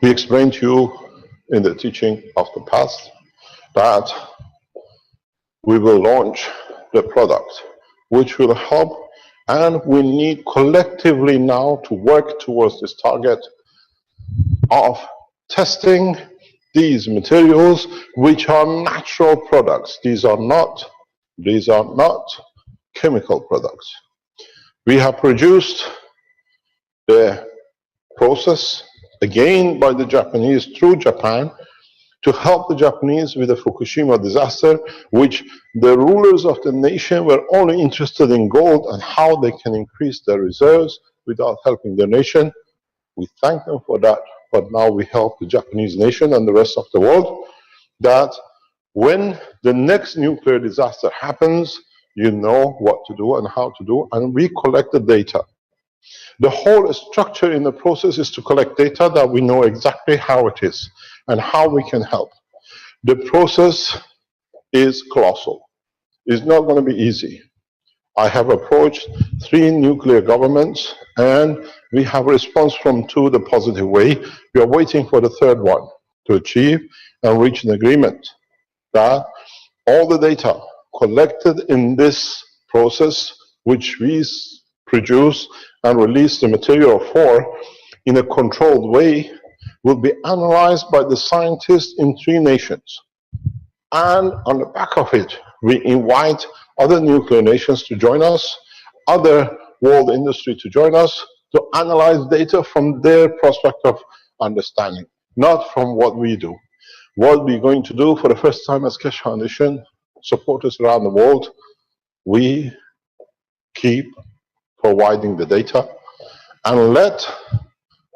we explained to you in the teaching of the past that we will launch the product which will help, and we need collectively now to work towards this target of testing these materials which are natural products. These are not chemical products. We have produced the process again by the Japanese through Japan to help the Japanese with the Fukushima disaster, which the rulers of the nation were only interested in gold and how they can increase their reserves without helping the nation. We thank them for that, but now we help the Japanese nation and the rest of the world that when the next nuclear disaster happens, you know what to do and how to do, and we collect the data. The whole structure in the process is to collect data that we know exactly how it is and how we can help. The process is colossal. It's not going to be easy. I have approached 3 nuclear governments and we have a response from 2 the positive way. We are waiting for the 3rd one to achieve and reach an agreement that all the data collected in this process, which we produce and release the material for in a controlled way, will be analyzed by the scientists in 3 nations. And on the back of it, we invite other nuclear nations to join us, other world industry to join us, to analyze data from their perspective of understanding, not from what we do. What we're going to do for the first time as Keshe Foundation, supporters around the world, we keep providing the data and let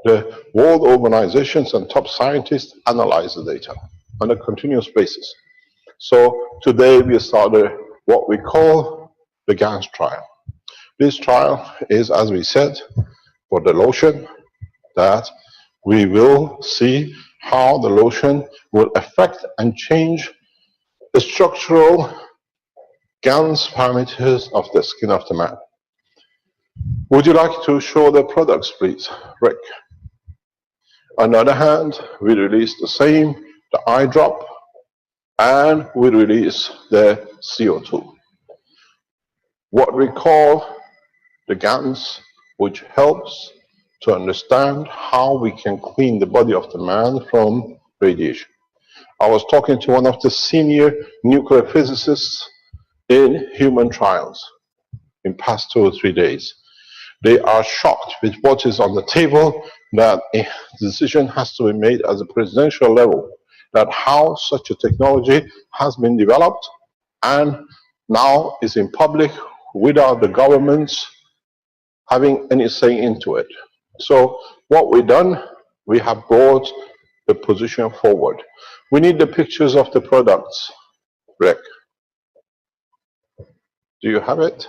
the world organizations and top scientists analyze the data on a continuous basis. So today we started what we call the GANS trial. This trial is, as we said, for the lotion, that we will see how the lotion will affect and change the structural GANS parameters of the skin of the man. Would you like to show the products, please, Rick? On the other hand, we release the same, the eye drop, and we release the CO2. What we call the GANS, which helps to understand how we can clean the body of the man from radiation. I was talking to one of the senior nuclear physicists in human trials in past 2 or 3 days. They are shocked with what is on the table, that a decision has to be made at the presidential level, that how such a technology has been developed and now is in public without the governments having any say into it. So what we've done, we have brought the position forward. We need the pictures of the products, Rick. Do you have it?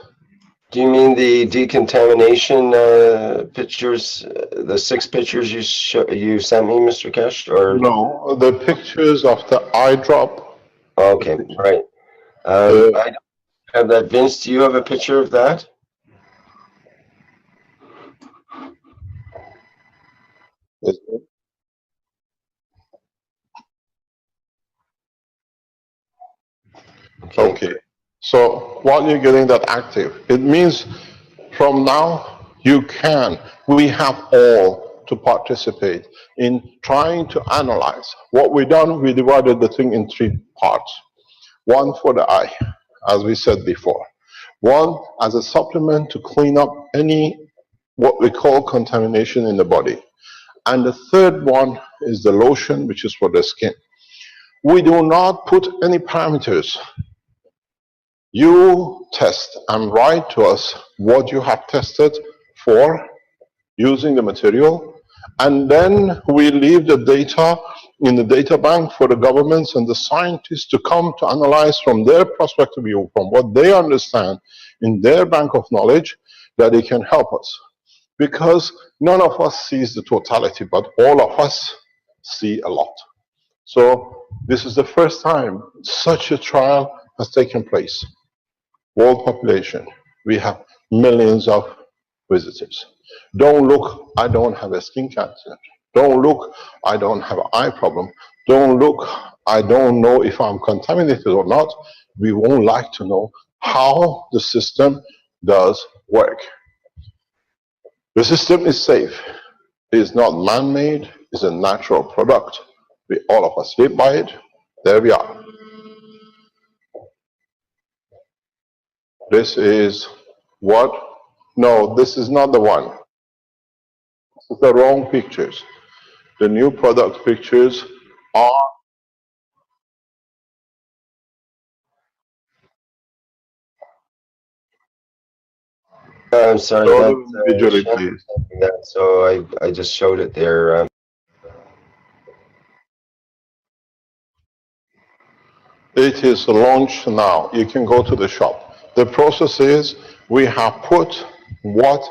Do you mean the decontamination pictures, the 6 pictures you sent me, Mr. Keshe? Or no, the pictures of the eye drop. Okay, right. I don't have that. Vince, do you have a picture of that? Okay. So while you're getting that active, it means from now we have all to participate in trying to analyze. What we've done, we divided the thing in 3 parts. One for the eye, as we said before. One as a supplement to clean up any what we call contamination in the body. And the 3rd one is the lotion, which is for the skin. We do not put any parameters. You test and write to us what you have tested for using the material, and then we leave the data in the data bank for the governments and the scientists to come to analyze from their perspective view, from what they understand in their bank of knowledge, that they can help us. Because none of us sees the totality, but all of us see a lot. So this is the first time such a trial has taken place. World population, we have millions of visitors. Don't look, I don't have a skin cancer. Don't look, I don't have an eye problem. Don't look, I don't know if I'm contaminated or not. We won't like to know how the system does work. The system is safe. It is not man-made. It's a natural product. We all of us live by it. There we are. This is what? No, this is not the one. This is the wrong pictures. The new product pictures are I'm sorry, show that, them visually, please. so I just showed it there. It is launched now. You can go to the shop. The process is we have put what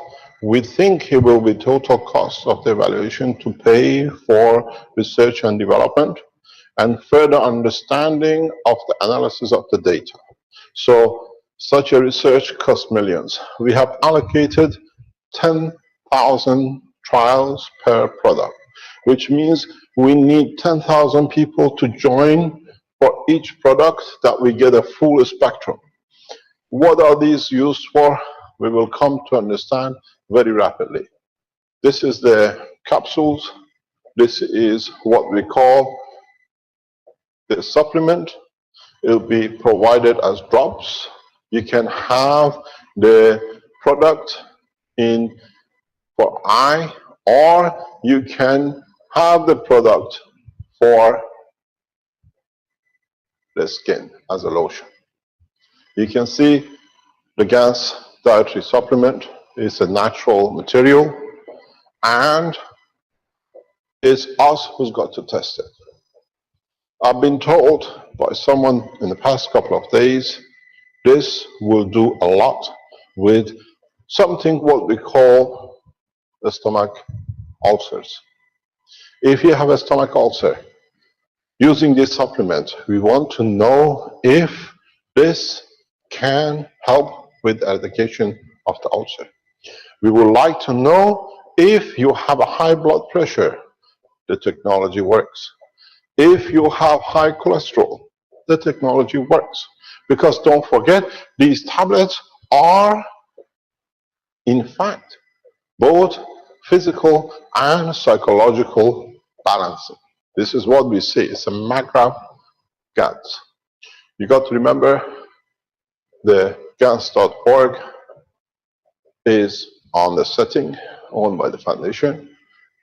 we think it will be total cost of the evaluation to pay for research and development and further understanding of the analysis of the data. So such a research costs millions. We have allocated 10,000 trials per product, which means we need 10,000 people to join for each product that we get a full spectrum. What are these used for? We will come to understand very rapidly. This is the capsules. This is what we call the supplement. It will be provided as drops. You can have the product in for eye, or you can have the product for the skin as a lotion. You can see the GANS dietary supplement is a natural material, and it's us who's got to test it. I've been told by someone in the past couple of days, this will do a lot with something what we call the stomach ulcers. If you have a stomach ulcer, using this supplement, we want to know if this can help with eradication of the ulcer. We would like to know if you have a high blood pressure, the technology works. If you have high cholesterol, the technology works. Because don't forget, these tablets are, in fact, both physical and psychological balancing. This is what we see. It's a macro GANS. You got to remember the GANS.org is on the setting owned by the foundation,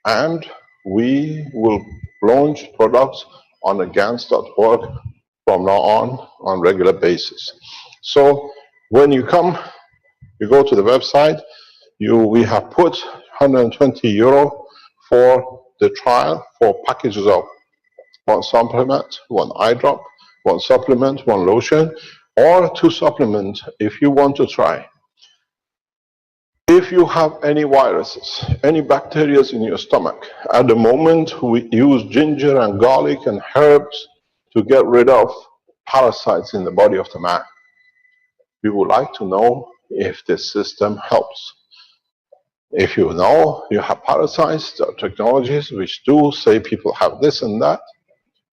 and we will launch products on the GANS.org from now on regular basis. So when you come, you go to the website, we have put 120 euro for the trial for packages of one supplement, one eye drop, one supplement, one lotion, or 2 supplements if you want to try. If you have any viruses, any bacteria in your stomach, at the moment we use ginger and garlic and herbs to get rid of parasites in the body of the man. We would like to know if this system helps. If you know you have parasites, there are technologies which do say people have this and that.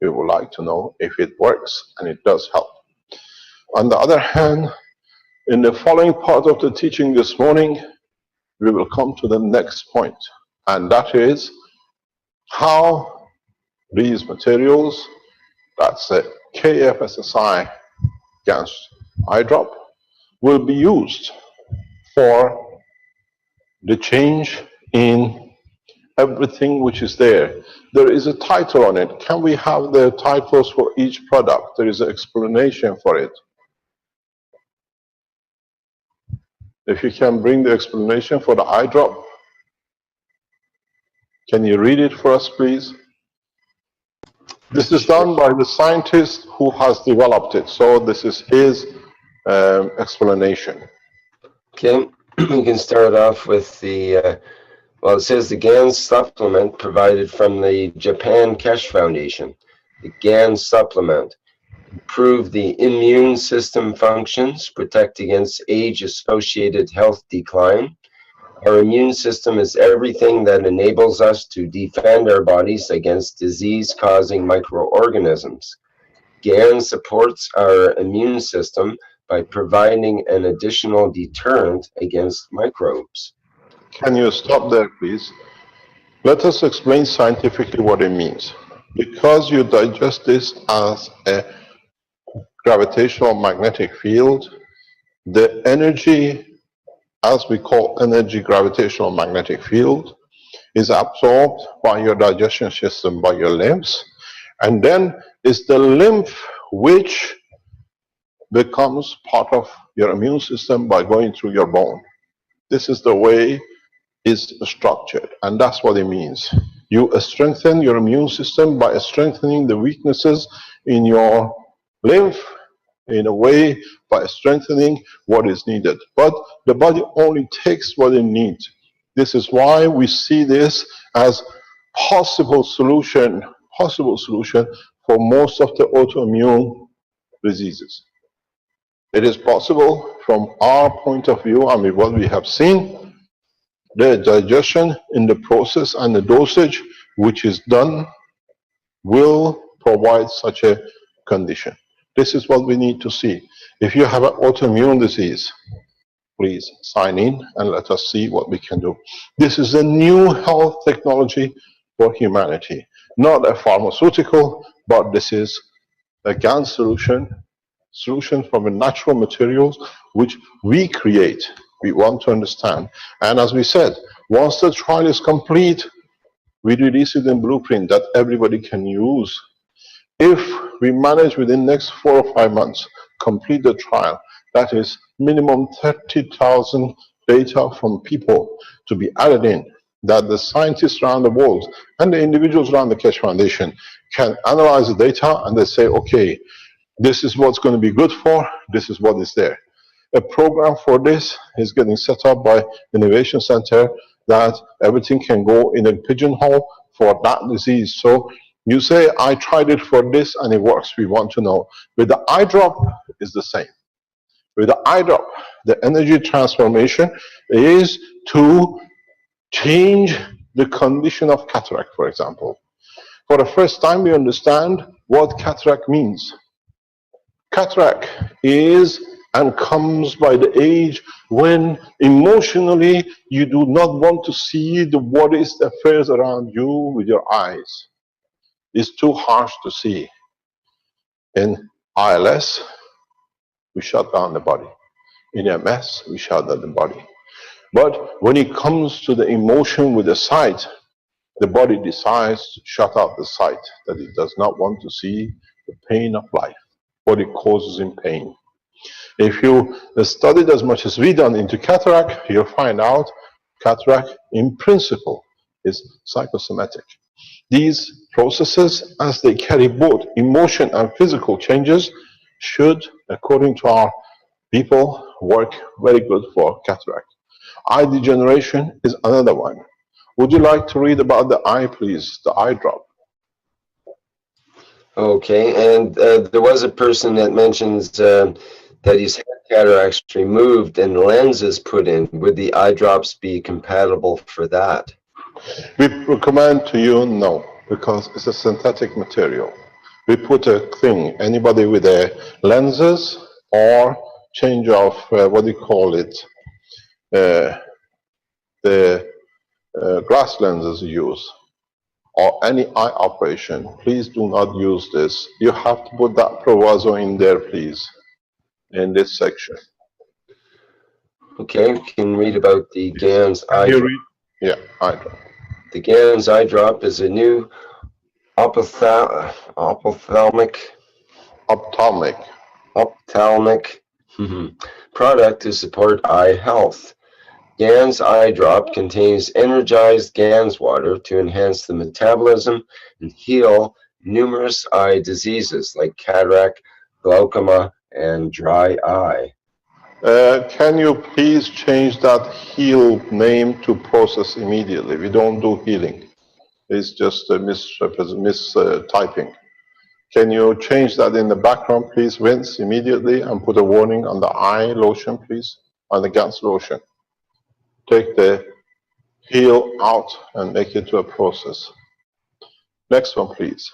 We would like to know if it works, and it does help. On the other hand, in the following part of the teaching this morning, we will come to the next point, and that is how these materials, that's a KFSSI GANS eye drop, will be used for the change in everything which is there. There is a title on it. Can we have the titles for each product? There is an explanation for it. If you can bring the explanation for the eye drop, can you read it for us, please? This is done by the scientist who has developed it, so this is his explanation. Okay, we can start off with the, well, it says the GANS supplement provided from the Japan Keshe Foundation. The GANS supplement improve the immune system functions, protect against age-associated health decline, Our immune system is everything that enables us to defend our bodies against disease-causing microorganisms. GANS supports our immune system by providing an additional deterrent against microbes. Can you stop there, please? Let us explain scientifically what it means. Because you digest this as a gravitational magnetic field, the energy, as we call energy gravitational magnetic field, is absorbed by your digestion system, by your limbs, and then it's the lymph which becomes part of your immune system by going through your bone. This is the way it's structured, and that's what it means. You strengthen your immune system by strengthening the weaknesses in your lymph, in a way by strengthening what is needed. But the body only takes what it needs. This is why we see this as possible solution for most of the autoimmune diseases. It is possible from our point of view, and with what we have seen, the digestion in the process and the dosage which is done will provide such a condition. This is what we need to see. If you have an autoimmune disease, please sign in and let us see what we can do. This is a new health technology for humanity. Not a pharmaceutical, but this is a GANS solution from the natural materials which we create. We want to understand. And as we said, once the trial is complete, we release it in blueprint that everybody can use. If we manage within the next 4 or 5 months, complete the trial, that is minimum 30,000 data from people to be added in, that the scientists around the world and the individuals around the Keshe Foundation can analyze the data and they say, okay, this is what's going to be good for, this is what is there. A program for this is getting set up by Innovation Center that everything can go in a pigeonhole for that disease. So you say, I tried it for this and it works. We want to know. With the eye drop, it's the same. With the eye drop, the energy transformation is to change the condition of cataract, for example. For the first time, we understand what cataract means. Cataract is and comes by the age when emotionally you do not want to see what is the affairs around you with your eyes. It's too harsh to see. In ILS, we shut down the body. In MS, we shut down the body. But when it comes to the emotion with the sight, the body decides to shut out the sight, that it does not want to see the pain of life, what it causes in pain. If you studied as much as we done into cataract, you'll find out cataract in principle is psychosomatic. These processes, as they carry both emotion and physical changes, should, according to our people, work very good for cataract. Eye degeneration is another one. Would you like to read about the eye, please, the eye drop? Okay, and there was a person that mentions that he's had cataracts removed and lenses put in. Would the eye drops be compatible for that? We recommend to you no, because it's a synthetic material. We put a thing, anybody with a lenses or change of, what do you call it, the glass lenses you use, or any eye operation, please do not use this. You have to put that proviso in there, please, in this section. Okay, we can read about the GANS eye drop. Yeah, eye drop. The GANS eye drop is a new ophthalmic product to support eye health. GANS eye drop contains energized GANS water to enhance the metabolism and heal numerous eye diseases like cataract, glaucoma, and dry eye. Can you please change that heal name to process immediately? We don't do healing. It's just a mistyping. Can you change that in the background, please, Vince, immediately, and put a warning on the eye lotion, please, on the GANS lotion? take the heel out and make it to a process. Next one, please.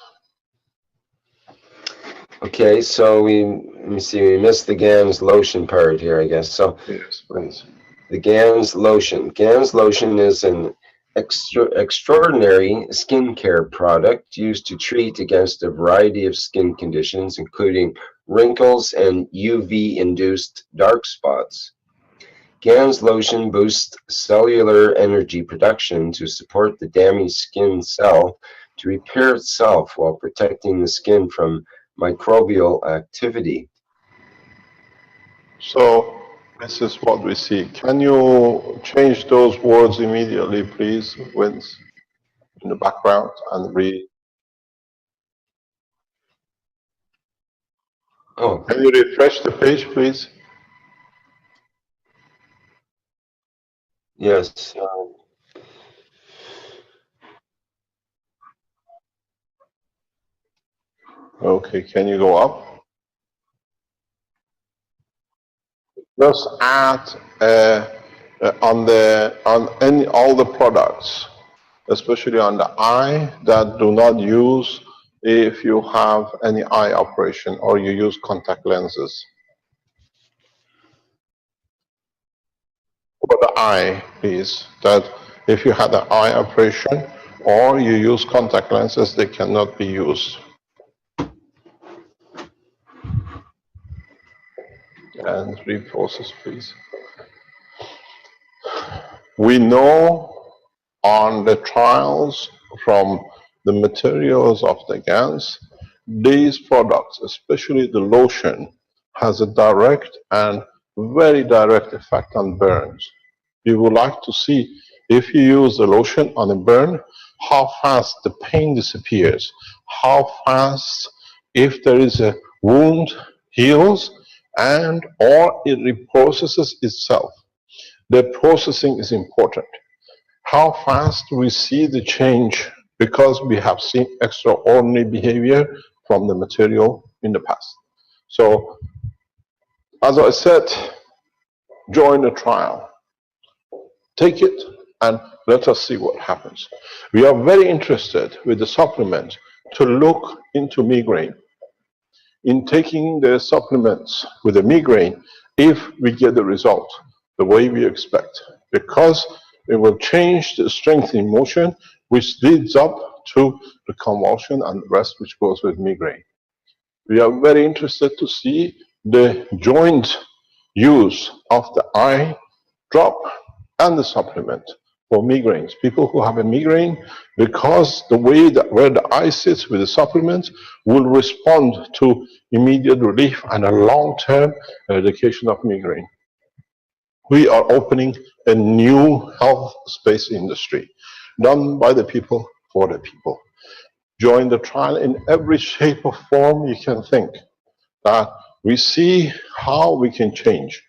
Okay, so let me see, we missed the GANS lotion part here, I guess. So Yes, please. the GANS lotion. GANS lotion is an extraordinary skincare product used to treat against a variety of skin conditions, including wrinkles and UV-induced dark spots. GANS lotion boosts cellular energy production to support the damaged skin cell to repair itself while protecting the skin from microbial activity. So this is what we see. Can you change those words immediately, please, Vince, in the background and read? Oh, Can you refresh the page, please? yes. Okay, can you go up? Just add on all the products, especially on the eye, that do not use if you have any eye operation or you use contact lenses. For the eye, please, that if you had an eye operation or you use contact lenses, they cannot be used. And reprocess, please. We know on the trials from the materials of the GANS, these products, especially the lotion, has a direct and very direct effect on burns. You would like to see, if you use the lotion on a burn, how fast the pain disappears, how fast, if there is a wound, heals, and or it reprocesses itself. The processing is important. How fast we see the change, because we have seen extraordinary behavior from the material in the past. So, as I said, join the trial. Take it and let us see what happens. We are very interested with the supplement to look into migraine. In taking the supplements with the migraine, if we get the result the way we expect, because it will change the strength in motion, which leads up to the convulsion and the rest which goes with migraine. We are very interested to see the joint use of the eye drop and the supplement for migraines. People who have a migraine, because the way that where the eye sits with the supplement will respond to immediate relief and a long-term eradication of migraine. We are opening a new health space industry done by the people for the people. Join the trial in every shape or form you can think, that we see how we can change.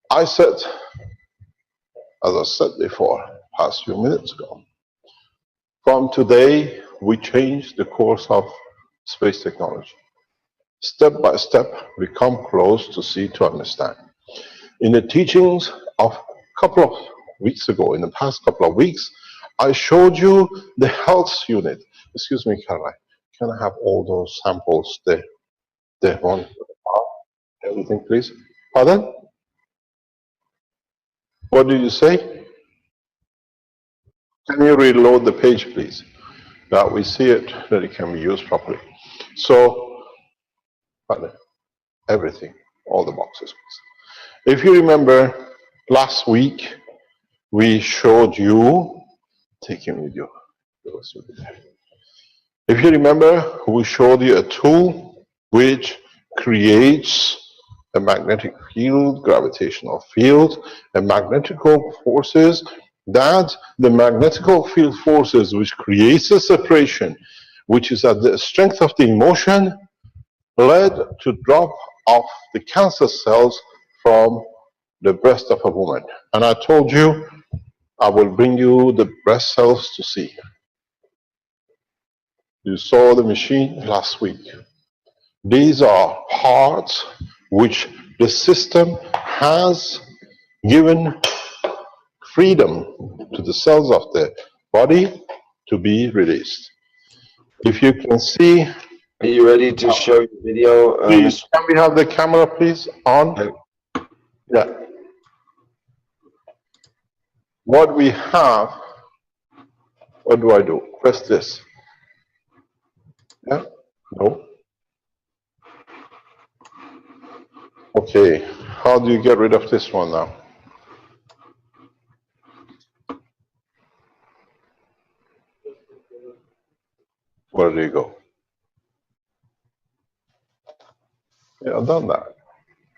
I said, as I said before, past few minutes ago, from today we change the course of space technology. Step by step we come close to see, to understand. In the teachings of a couple of weeks ago, in the past couple of weeks, I showed you the health unit. Excuse me, Caroline, can I have all those samples there? The one, everything, please. Pardon? What did you say? Can you reload the page, please? That we see it, that it can be used properly. So, pardon, everything, all the boxes, please. If you remember, last week, we showed you, take him with you. If you remember, we showed you a tool which creates a magnetic field, gravitational field, and magnetical forces, that the magnetical field forces which creates a separation, which is at the strength of the emotion, led to drop of the cancer cells from the breast of a woman. And I told you, I will bring you the breast cells to see. You saw the machine last week. These are parts which the system has given freedom to the cells of the body to be released. If you can see, Are you ready to show your video? please, can we have the camera please on? Okay. Yeah. What we have, what do I do? Press this. Yeah? No? Okay, how do you get rid of this one now? Where do you go? Yeah, I've done that.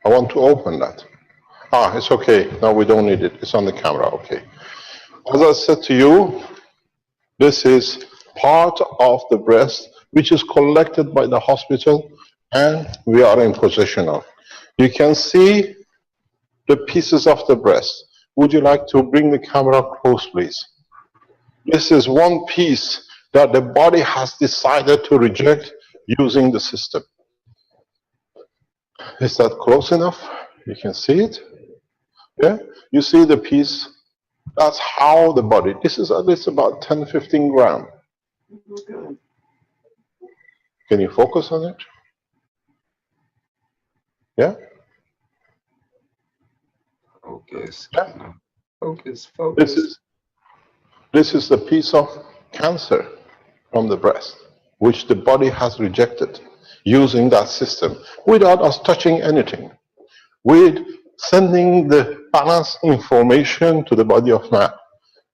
I want to open that. Ah, it's okay. Now we don't need it. It's on the camera. Okay. As I said to you, this is part of the breast which is collected by the hospital and we are in possession of. You can see the pieces of the breast. Would you like to bring the camera close, please? This is one piece that the body has decided to reject using the system. Is that close enough? You can see it? Yeah? You see the piece? That's how the body, this is at least about 10-15 grams. Can you focus on it? Yeah? Focus. Yeah. Focus, focus. This is the piece of cancer from the breast, which the body has rejected using that system without us touching anything, with sending the balanced information to the body of man.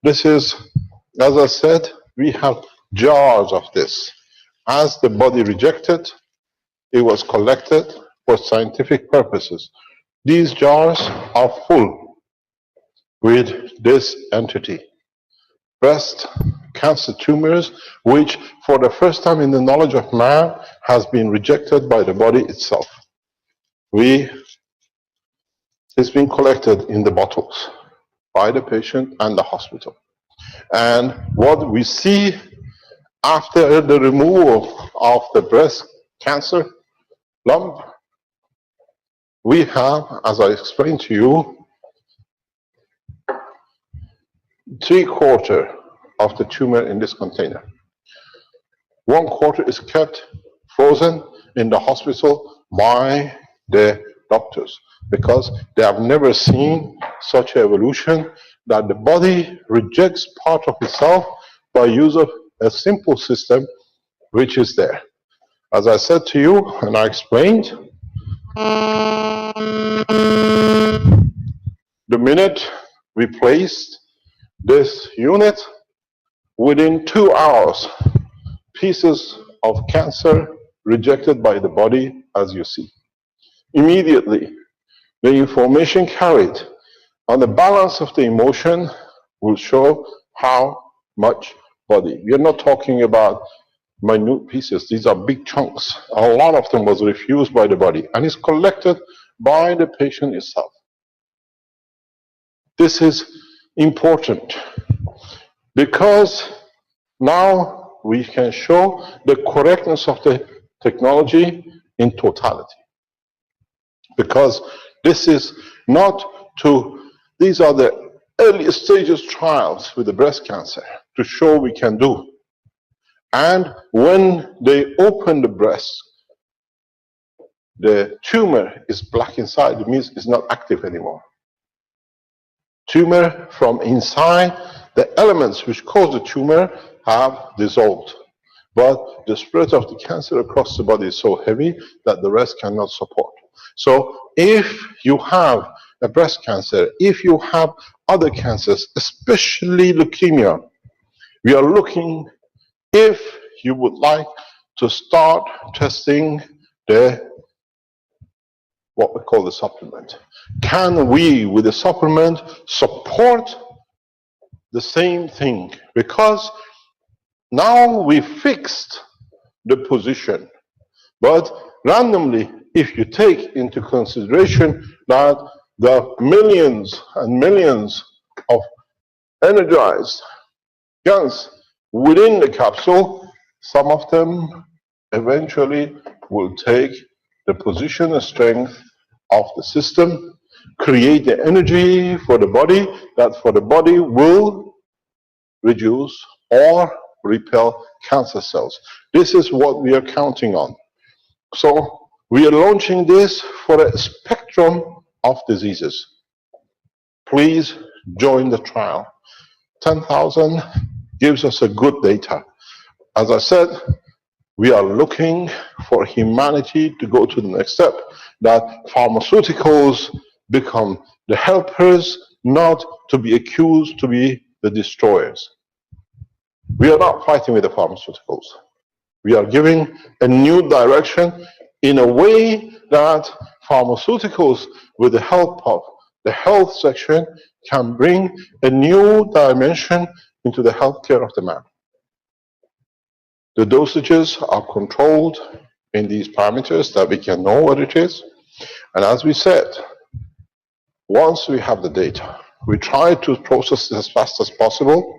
This is, as I said, we have jars of this. As the body rejected, it was collected for scientific purposes. These jars are full with this entity. Breast cancer tumors, which for the first time in the knowledge of man has been rejected by the body itself. It's been collected in the bottles by the patient and the hospital. And what we see after the removal of the breast cancer lump, we have, as I explained to you, 3/4 of the tumor in this container. 1/4 is kept frozen in the hospital by the doctors because they have never seen such evolution that the body rejects part of itself by use of a simple system which is there. As I said to you and I explained, the minute we placed this unit, within 2 hours, pieces of cancer rejected by the body, as you see. Immediately, the information carried on the balance of the emotion will show how much body. We are not talking about minute pieces. These are big chunks. A lot of them was refused by the body and is collected by the patient itself. This is important because now we can show the correctness of the technology in totality. Because this is not to, these are the early stages trials with the breast cancer to show we can do. And when they open the breast, the tumor is black inside. It means it's not active anymore. Tumor from inside, the elements which cause the tumor have dissolved. But the spread of the cancer across the body is so heavy that the rest cannot support. So if you have a breast cancer, if you have other cancers, especially leukemia, we are looking if you would like to start testing what we call the supplement. Can we, with the supplement, support the same thing? Because now we fixed the position, but randomly, if you take into consideration that there are millions and millions of energized GANs within the capsule, some of them eventually will take the position and strength of the system create the energy for the body, that for the body will reduce or repel cancer cells. This is what we are counting on. So we are launching this for a spectrum of diseases. Please join the trial. 10,000 gives us a good data. As I said, we are looking for humanity to go to the next step, that pharmaceuticals become the helpers, not to be accused to be the destroyers. We are not fighting with the pharmaceuticals. We are giving a new direction in a way that pharmaceuticals, with the help of the health section, can bring a new dimension into the healthcare of the man. The dosages are controlled in these parameters that we can know what it is. And as we said, once we have the data, we try to process it as fast as possible.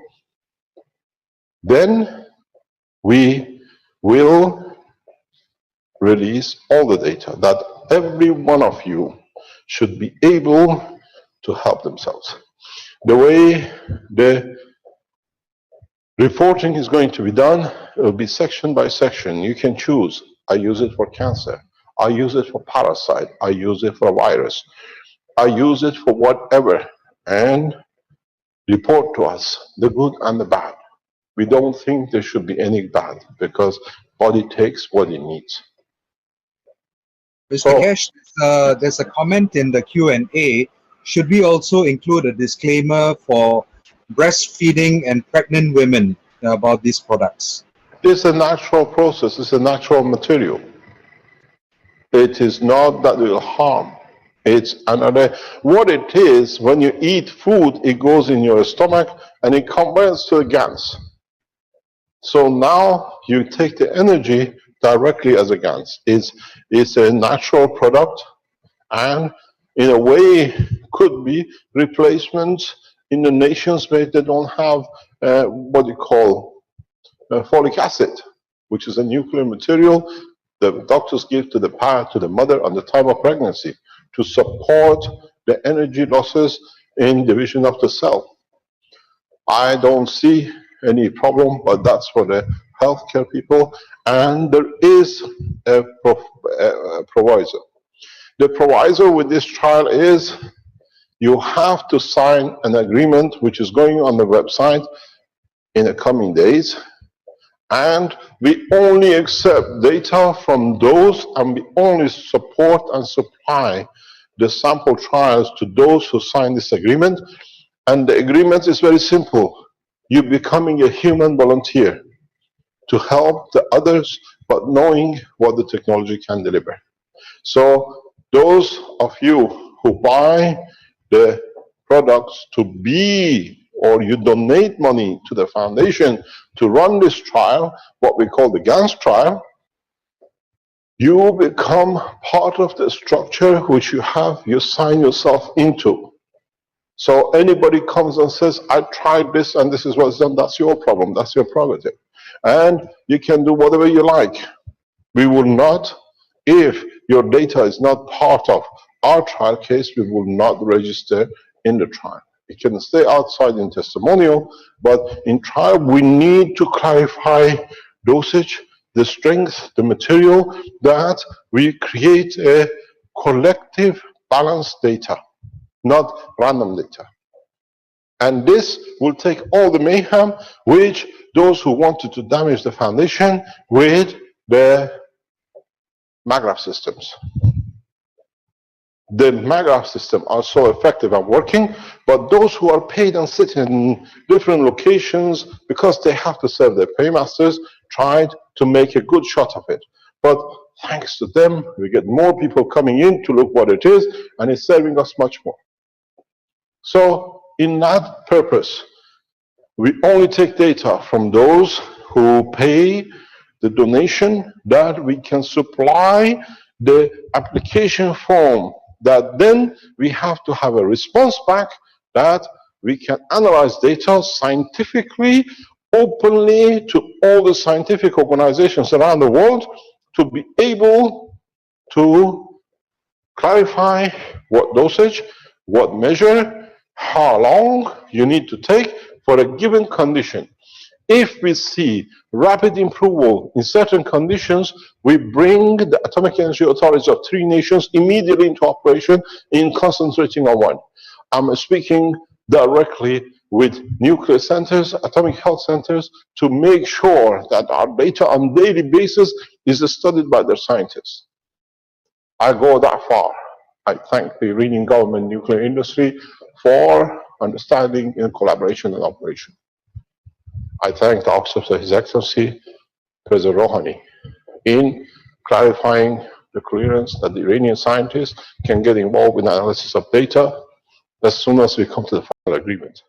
Then we will release all the data that every one of you should be able to help themselves. The way the reporting is going to be done, it will be section by section. You can choose. I use it for cancer. I use it for parasite. I use it for a virus. I use it for whatever. And report to us the good and the bad. We don't think there should be any bad, because body takes what it needs. Mr. Keshe, there's a comment in the Q&A. Should we also include a disclaimer for breastfeeding and pregnant women about these products? It's a natural process. It's a natural material. It is not that it will harm. It's another. What it is, when you eat food, it goes in your stomach and it converts to the GANS. So now you take the energy directly as a GANS. It's a natural product, and in a way could be replacements in the nations where they don't have what you call folic acid, which is a nuclear material the doctors give to the mother at the time of pregnancy to support the energy losses in division of the cell. I don't see any problem, but that's for the healthcare people, and there is a proviso. The proviso with this trial is you have to sign an agreement, which is going on the website in the coming days, and we only accept data from those, and we only support and supply the sample trials to those who sign this agreement. And the agreement is very simple. You're becoming a human volunteer to help the others, but knowing what the technology can deliver. So those of you who buy the products to be, or you donate money to the foundation to run this trial, what we call the GANS trial, you become part of the structure which you sign yourself into. So anybody comes and says, I tried this and this is what's done, that's your problem, that's your prerogative. And you can do whatever you like. We will not, if your data is not part of our trial case, we will not register in the trial. It can stay outside in testimonial, but in trial we need to clarify dosage, the strength, the material, that we create a collective balanced data, not random data. And this will take all the mayhem which those who wanted to damage the foundation with the MAGRAPH systems. The MAGRAPH system are so effective and working, but those who are paid and sitting in different locations because they have to serve their paymasters tried to make a good shot of it. But thanks to them, we get more people coming in to look what it is, and it's serving us much more. So in that purpose, we only take data from those who pay the donation, that we can supply the application form, that then we have to have a response back, that we can analyze data scientifically, openly to all the scientific organizations around the world, to be able to clarify what dosage, what measure, how long you need to take for a given condition. If we see rapid improvement in certain conditions, we bring the atomic energy authorities of 3 nations immediately into operation in concentrating on one. I'm speaking directly with nuclear centers, atomic health centers, to make sure that our data on daily basis is studied by their scientists. I go that far. I thank the Iranian government nuclear industry for understanding in collaboration and operation. I thank the Office of His Excellency, President Rouhani, in clarifying the clearance that the Iranian scientists can get involved in analysis of data as soon as we come to the final agreement.